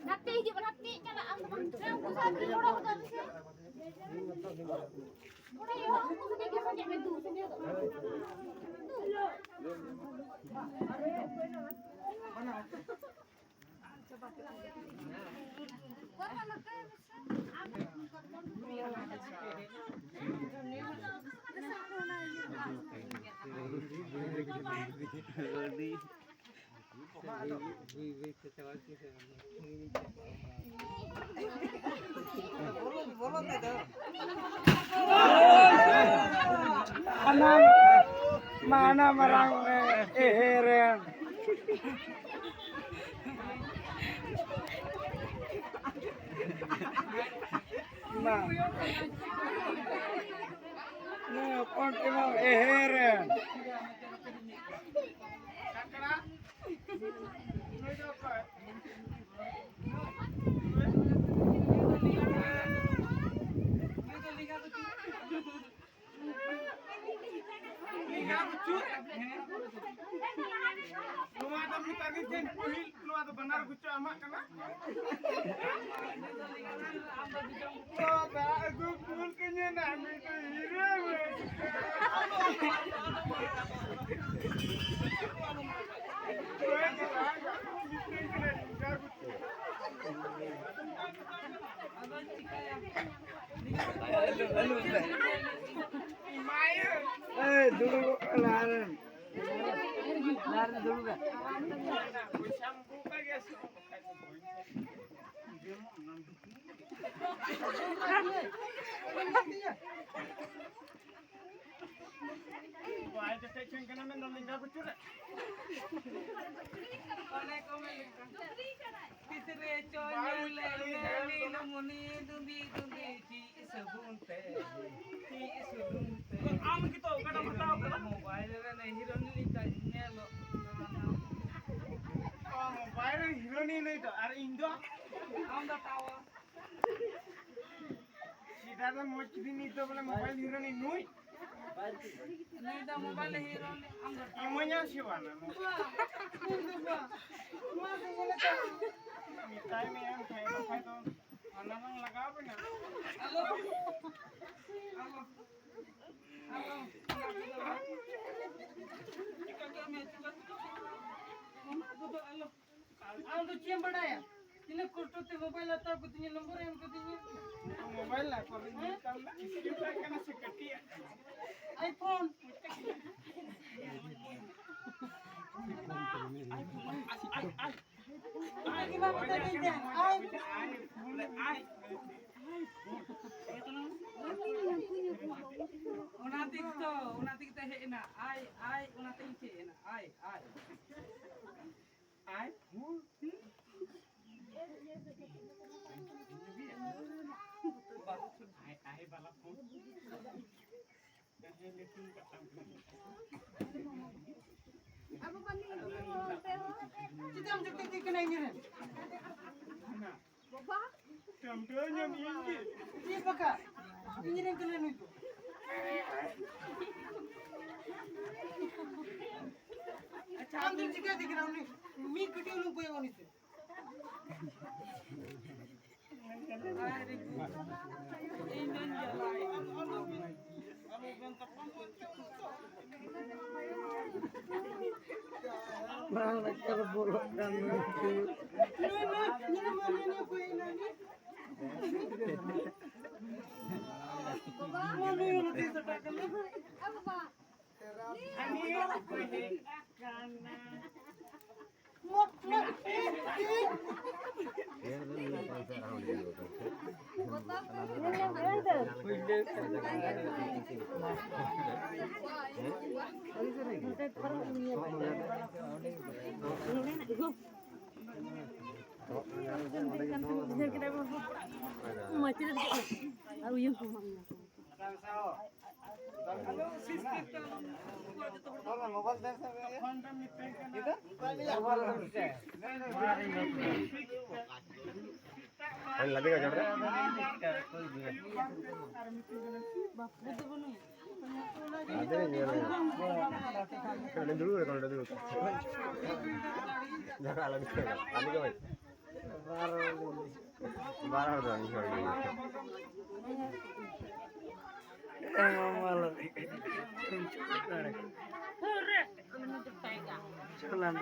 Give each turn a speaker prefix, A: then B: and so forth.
A: Nanti hijau nanti kalau ang pusat udah sih. Udah ya, aku sedikit saja itu sendiri.
B: Mana marang heren. Nah, kon mau heren.
C: Benar gucu amak kana. Aku pun kenya nami tu hira.
B: Dulu laren. Laren dulu kan.
C: Hironi नहीं तो अरे इंदो आउंदा tower सीधा तो मोच भी नहीं तो बोले मोबाइल हिरोनी नुई नहीं तो मोबाइल हिरोनी अमोnya siwana मिठाई में हम खाए तो खाना mang लगा पे ना हेलो हेलो हेलो क्या मैं हेलो आउं तो चिम बड़ाया तिने कोटो ते मोबाइल आता को तिने नंबर एम को तिने मोबाइल ला पर निकाल ला इसके पे कना से कटिया आईफोन आई की बात बता दे आई उना दिखता है ना आई उना दिखते है ना आई आई वाला phone
A: Apa paling dia?
C: Kita mesti kena ini kan?
A: Bapa?
C: Contohnya ini. Ini apa? Ini yang kena itu. Ambil juga di ground ni. Mi video lu boleh orang itu.
B: Mang nakar bolak dan lucu.
C: Ini mana boleh nani? Mana yang nanti terpakai?
A: Apa pak?
C: Ini boleh karena.
D: लगेगा
C: বাপরে দেব না
B: Cholan